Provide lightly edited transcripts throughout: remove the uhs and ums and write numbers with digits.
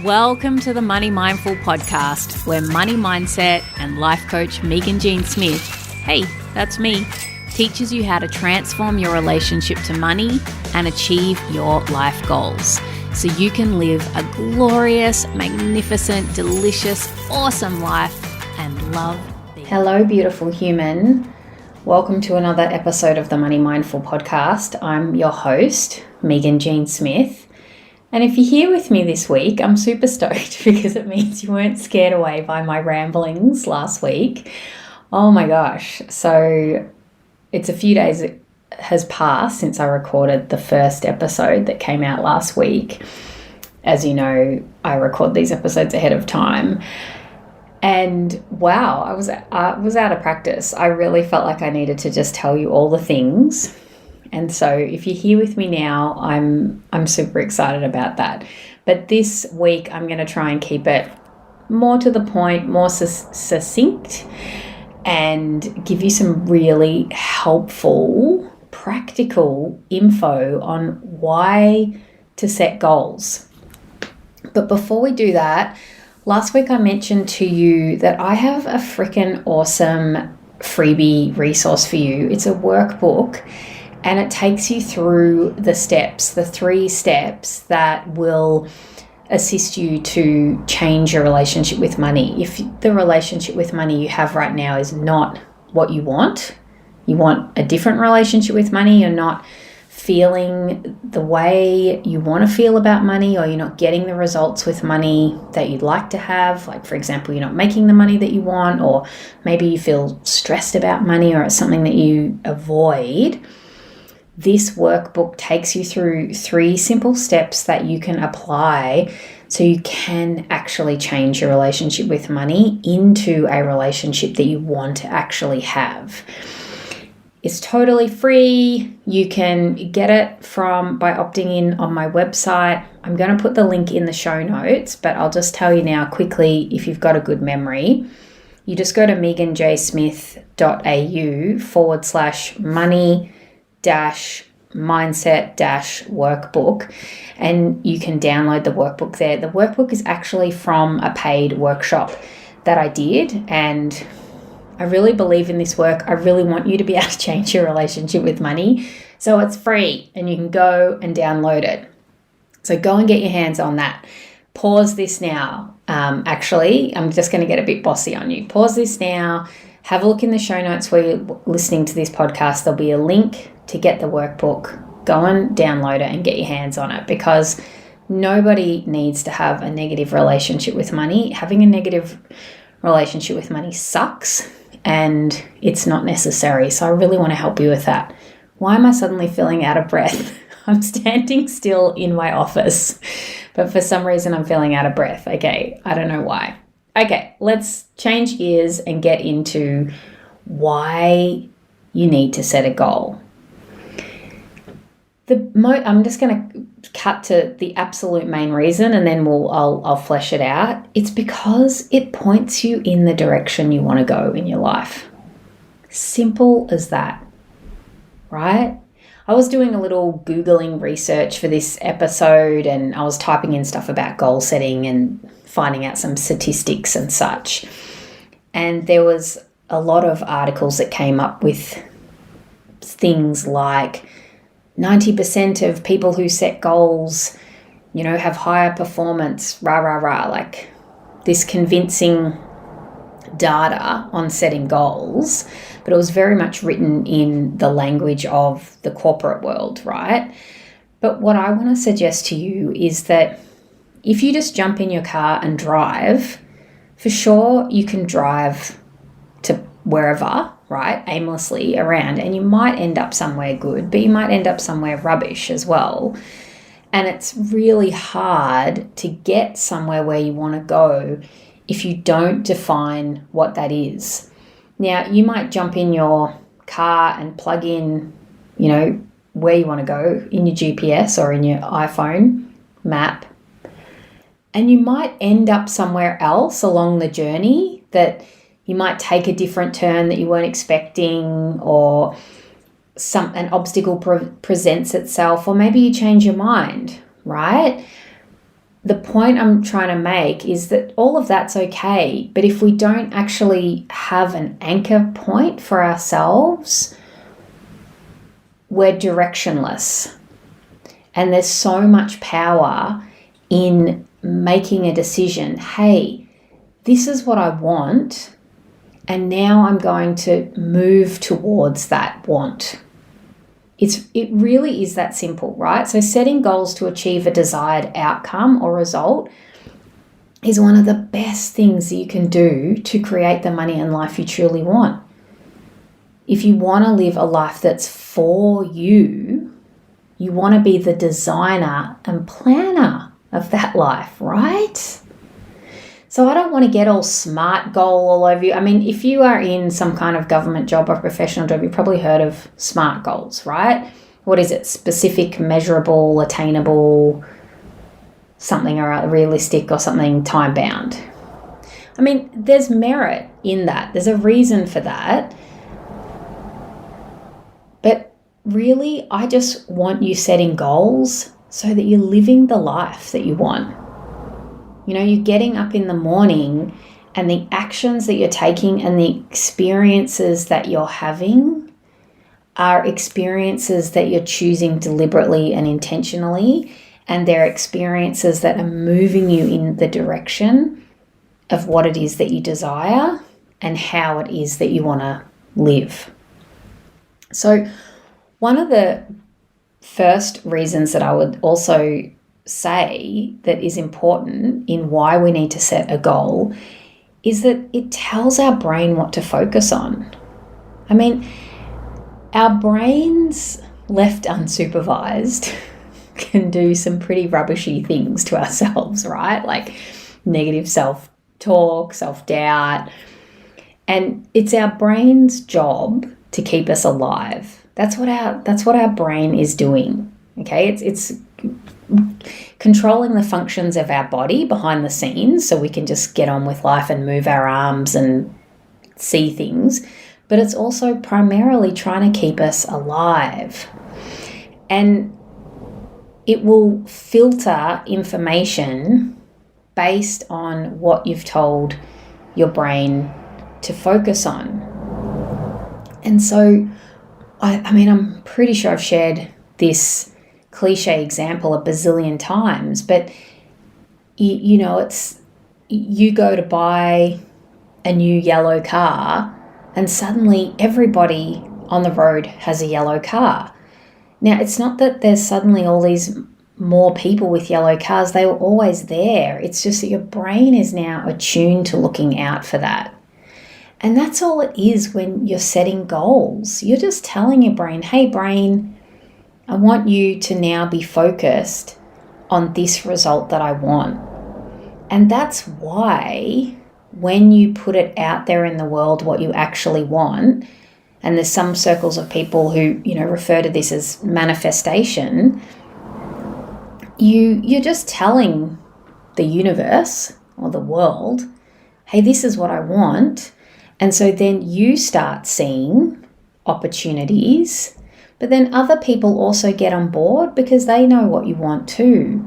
Welcome to the Money Mindful podcast, where money mindset and life coach Meaghan Jean Smith, hey, that's me, teaches you how to transform your relationship to money and achieve your life goals so you can live a glorious, magnificent, delicious, awesome life and love being. Hello, beautiful human. Welcome to another episode of the Money Mindful podcast. I'm your host, Meaghan Jean Smith. And if you're here with me this week, I'm super stoked because it means you weren't scared away by my ramblings last week. Oh my gosh. So it's a few days has passed since I recorded the first episode that came out last week. As you know, I record these episodes ahead of time. And wow, I was out of practice. I really felt like I needed to just tell you all the things. And so if you're here with me now, I'm super excited about that. But this week, I'm going to try and keep it more to the point, more succinct, and give you some really helpful, practical info on why to set goals. But before we do that, last week I mentioned to you that I have a freaking awesome freebie resource for you. It's a workbook. And it takes you through the steps, the 3 steps that will assist you to change your relationship with money. If the relationship with money you have right now is not what you want a different relationship with money, you're not feeling the way you want to feel about money, or you're not getting the results with money that you'd like to have, like for example, you're not making the money that you want, or maybe you feel stressed about money, or it's something that you avoid. This workbook takes you through 3 simple steps that you can apply so you can actually change your relationship with money into a relationship that you want to actually have. It's totally free. You can get it by opting in on my website. I'm going to put the link in the show notes, but I'll just tell you now quickly, if you've got a good memory, you just go to meaghanjsmith.au/money mindset workbook, and you can download the workbook there. The workbook is actually from a paid workshop that I did, and I really believe in this work. I really want you to be able to change your relationship with money. So it's free and you can go and download it. So go and get your hands on that. Pause this now. Actually, I'm just going to get a bit bossy on you. Pause this now. Have a look in the show notes where you're listening to this podcast. There'll be a link to get the workbook. Go and download it and get your hands on it, because nobody needs to have a negative relationship with money. Having a negative relationship with money sucks and it's not necessary. So I really want to help you with that. Why am I suddenly feeling out of breath? I'm standing still in my office, but for some reason I'm feeling out of breath. Okay, I don't know why. Okay, let's change gears and get into why you need to set a goal. I'm just going to cut to the absolute main reason, and then I'll flesh it out. It's because it points you in the direction you want to go in your life. Simple as that, right? I was doing a little Googling research for this episode, and I was typing in stuff about goal setting and finding out some statistics and such. And there was a lot of articles that came up with things like 90% of people who set goals, have higher performance, like this convincing data on setting goals, but it was very much written in the language of the corporate world, right? But what I want to suggest to you is that if you just jump in your car and drive, for sure you can drive to wherever, right, aimlessly around, and you might end up somewhere good, but you might end up somewhere rubbish as well. And it's really hard to get somewhere where you want to go if you don't define what that is. Now, you might jump in your car and plug in, where you want to go in your GPS or in your iPhone map, and you might end up somewhere else along the journey, that you might take a different turn that you weren't expecting, or an obstacle presents itself, or maybe you change your mind, right? the point I'm trying to make is that all of that's okay, but if we don't actually have an anchor point for ourselves, we're directionless. And there's so much power in making a decision. Hey, this is what I want, and now I'm going to move towards that want. It really is that simple, right? So setting goals to achieve a desired outcome or result is one of the best things that you can do to create the money and life you truly want. If you want to live a life that's for you, you want to be the designer and planner of that life, right? So I don't want to get all SMART goal all over you. I mean, if you are in some kind of government job or professional job, you've probably heard of SMART goals, right? What is it? Specific, measurable, attainable, something or realistic, or something time bound. I mean, there's merit in that. There's a reason for that. But really, I just want you setting goals so that you're living the life that you want. You know, you're getting up in the morning, and the actions that you're taking and the experiences that you're having are experiences that you're choosing deliberately and intentionally, and they're experiences that are moving you in the direction of what it is that you desire and how it is that you want to live. So one of the first reasons that I would also say that is important in why we need to set a goal is that it tells our brain what to focus on. I mean, our brains left unsupervised can do some pretty rubbishy things to ourselves, right? Like negative self-talk, self-doubt. And it's our brain's job to keep us alive. That's what our brain is doing. Okay? It's controlling the functions of our body behind the scenes so we can just get on with life and move our arms and see things. But it's also primarily trying to keep us alive. And it will filter information based on what you've told your brain to focus on. And so, I mean, I'm pretty sure I've shared this cliche example a bazillion times, but you know, it's you go to buy a new yellow car and suddenly everybody on the road has a yellow car. Now, it's not that there's suddenly all these more people with yellow cars. They were always there. It's just that your brain is now attuned to looking out for that. And that's all it is when you're setting goals. You're just telling your brain, hey, brain, I want you to now be focused on this result that I want. And that's why when you put it out there in the world, what you actually want, and there's some circles of people who, you know, refer to this as manifestation, you're just telling the universe or the world, hey, this is what I want. And so then you start seeing opportunities, but then other people also get on board because they know what you want too,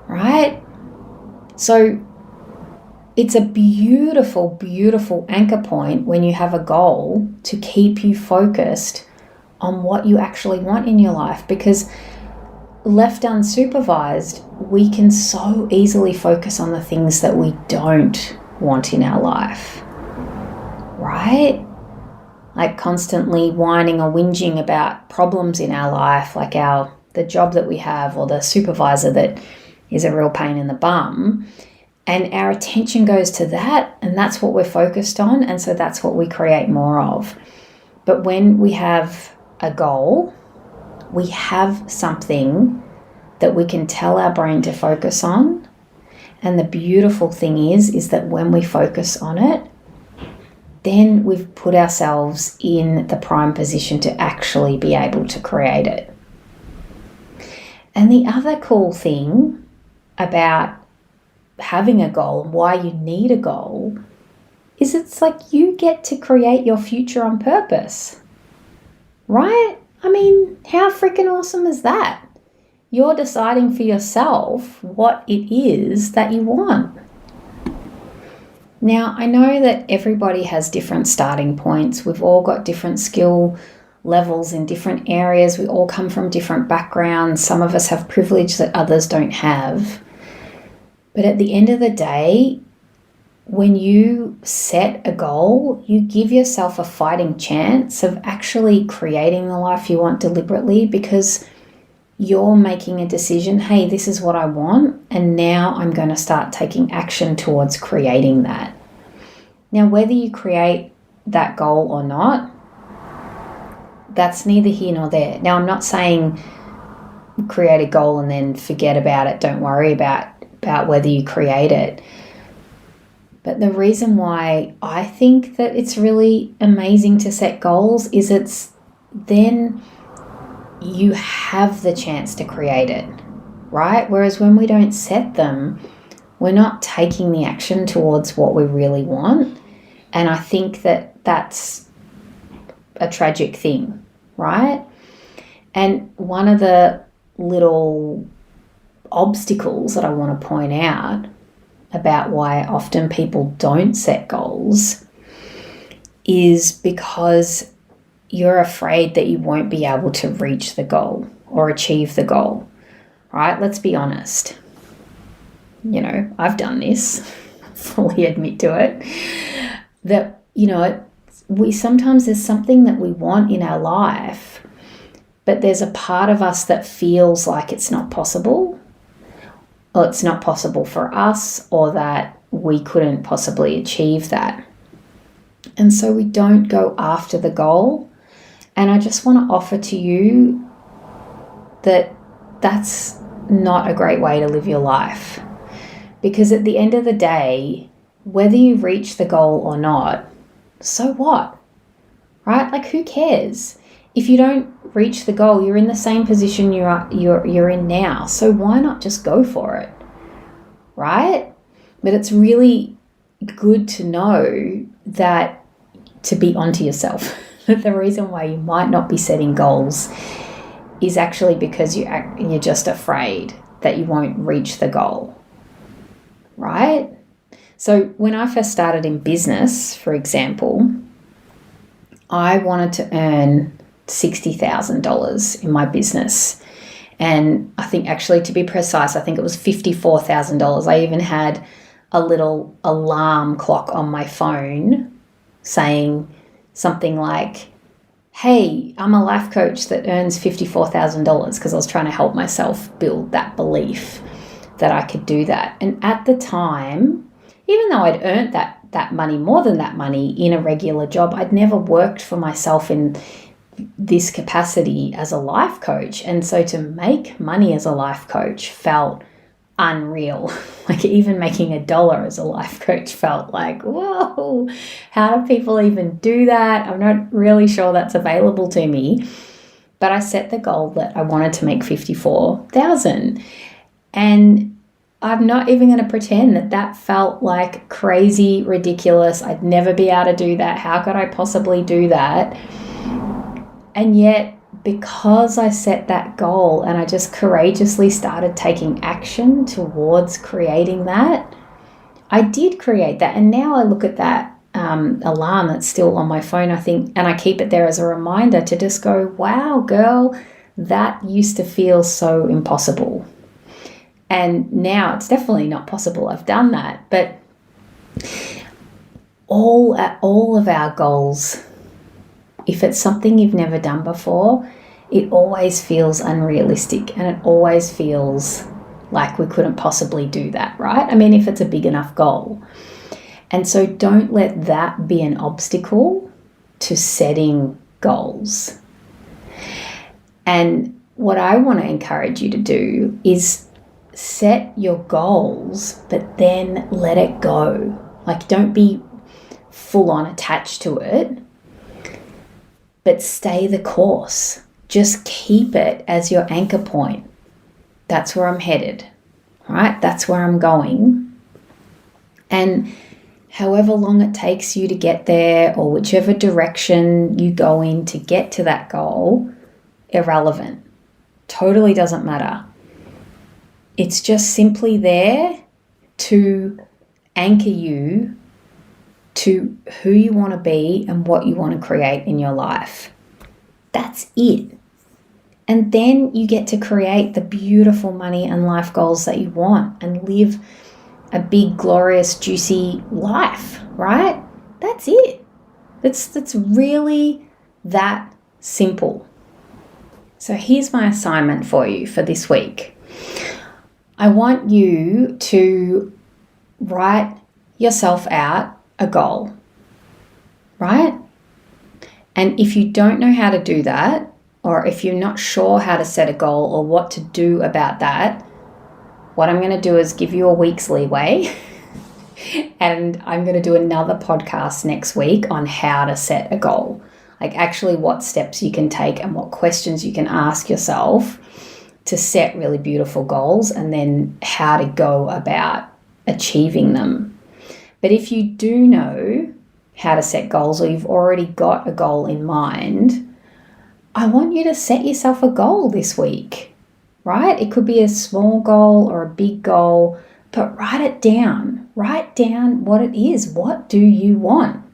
right? So it's a beautiful, beautiful anchor point when you have a goal to keep you focused on what you actually want in your life, because left unsupervised, we can so easily focus on the things that we don't want in our life, right? Like constantly whining or whinging about problems in our life, like the job that we have or the supervisor that is a real pain in the bum. And our attention goes to that, and that's what we're focused on, and so that's what we create more of. But when we have a goal, we have something that we can tell our brain to focus on. And the beautiful thing is that when we focus on it, then we've put ourselves in the prime position to actually be able to create it. And the other cool thing about having a goal and why you need a goal is it's like you get to create your future on purpose, right? I mean, how freaking awesome is that? You're deciding for yourself what it is that you want. Now, I know that everybody has different starting points. We've all got different skill levels in different areas. We all come from different backgrounds. Some of us have privilege that others don't have. But at the end of the day, when you set a goal, you give yourself a fighting chance of actually creating the life you want deliberately, because you're making a decision, hey, this is what I want, and now I'm going to start taking action towards creating that. Now, whether you create that goal or not, that's neither here nor there. Now, I'm not saying create a goal and then forget about it. Don't worry about whether you create it. But the reason why I think that it's really amazing to set goals is it's then you have the chance to create it, right? Whereas when we don't set them, we're not taking the action towards what we really want. And I think that that's a tragic thing, right? And one of the little obstacles that I want to point out about why often people don't set goals is because you're afraid that you won't be able to reach the goal or achieve the goal, right? Let's be honest. You know, I've done this, fully admit to it, that, you know, we sometimes there's something that we want in our life, but there's a part of us that feels like it's not possible, or it's not possible for us, or that we couldn't possibly achieve that. And so we don't go after the goal. And I just want to offer to you that that's not a great way to live your life. Because at the end of the day, whether you reach the goal or not, so what? Right? Like, who cares? If you don't reach the goal, you're in the same position you're in now. So why not just go for it? Right? But it's really good to know that, to be onto yourself, that the reason why you might not be setting goals is actually because you're just afraid that you won't reach the goal. Right? So when I first started in business, for example, I wanted to earn $60,000 in my business. And I think, actually, to be precise, I think it was $54,000. I even had a little alarm clock on my phone saying something like, hey, I'm a life coach that earns $54,000, because I was trying to help myself build that belief that I could do that. And at the time, even though I'd earned that money, more than that money, in a regular job, I'd never worked for myself in this capacity as a life coach. And so to make money as a life coach felt unreal. Like, even making $1 as a life coach felt like, whoa, how do people even do that? I'm not really sure that's available to me. But I set the goal that I wanted to make $54,000. And I'm not even going to pretend that felt like crazy, ridiculous. I'd never be able to do that. How could I possibly do that? And yet, because I set that goal and I just courageously started taking action towards creating that, I did create that. And now I look at that alarm that's still on my phone, I think, and I keep it there as a reminder to just go, wow, girl, that used to feel so impossible. And now it's definitely not possible. I've done that. But all of our goals, if it's something you've never done before, it always feels unrealistic, and it always feels like we couldn't possibly do that, right? I mean, if it's a big enough goal. And so don't let that be an obstacle to setting goals. And what I want to encourage you to do is set your goals, but then let it go. Like, don't be full on attached to it, but stay the course. Just keep it as your anchor point. That's where I'm headed, right? That's where I'm going. And however long it takes you to get there, or whichever direction you go in to get to that goal, irrelevant. Totally doesn't matter. It's just simply there to anchor you to who you want to be and what you want to create in your life. That's it. And then you get to create the beautiful money and life goals that you want and live a big, glorious, juicy life, right? That's it. That's really that simple. So here's my assignment for you for this week. I want you to write yourself out a goal, right? And if you don't know how to do that, or if you're not sure how to set a goal or what to do about that, what I'm going to do is give you a week's leeway. And I'm going to do another podcast next week on how to set a goal. Like actually what steps you can take and what questions you can ask yourself to set really beautiful goals, and then how to go about achieving them. But if you do know how to set goals, or you've already got a goal in mind, I want you to set yourself a goal this week, right? It could be a small goal or a big goal, but write it down. Write down what it is. What do you want?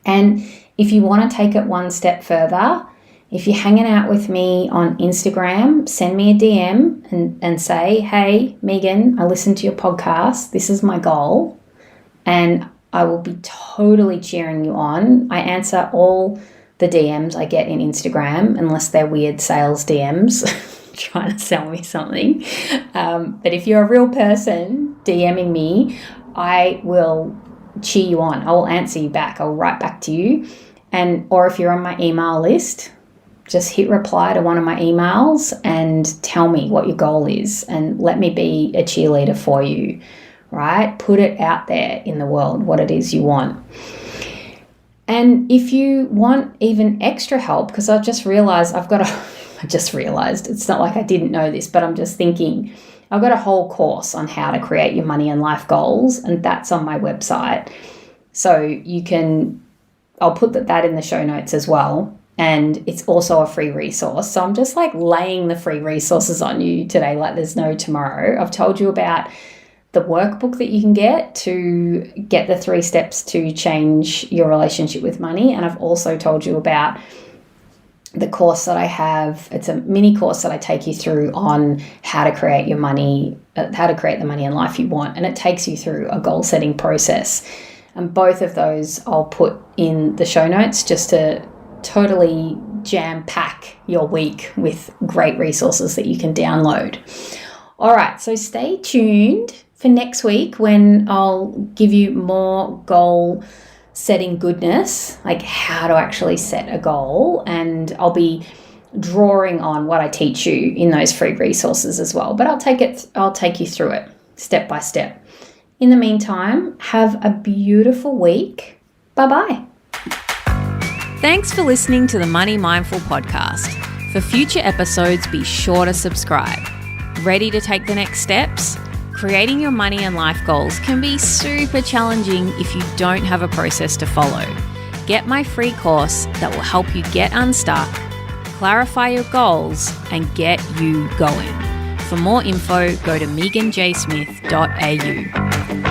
And if you want to take it one step further, if you're hanging out with me on Instagram, send me a DM and say, hey, Meaghan, I listened to your podcast. This is my goal. And I will be totally cheering you on. I answer all the DMs I get in Instagram, unless they're weird sales DMs trying to sell me something. But if you're a real person DMing me, I will cheer you on. I will answer you back. I'll write back to you. Or if you're on my email list, just hit reply to one of my emails and tell me what your goal is and let me be a cheerleader for you, right? Put it out there in the world, what it is you want. And if you want even extra help, because I just realized it's not like I didn't know this, but I'm just thinking, I've got a whole course on how to create your money and life goals, and that's on my website. So I'll put that in the show notes as well. And it's also a free resource. So I'm just like laying the free resources on you today like there's no tomorrow. I've told you about the workbook that you can get to get the 3 steps to change your relationship with money. And I've also told you about the course that I have. It's a mini course that I take you through on how to create your money, how to create the money and life you want. And it takes you through a goal setting process. And both of those I'll put in the show notes just to totally jam pack your week with great resources that you can download. All right, so stay tuned for next week when I'll give you more goal setting goodness, like how to actually set a goal. And I'll be drawing on what I teach you in those free resources as well. But I'll take you through it step by step. In the meantime, have a beautiful week. Bye-bye. Thanks for listening to the Money Mindful podcast. For future episodes, be sure to subscribe. Ready to take the next steps? Creating your money and life goals can be super challenging if you don't have a process to follow. Get my free course that will help you get unstuck, clarify your goals, and get you going. For more info, go to meaghanjsmith.au.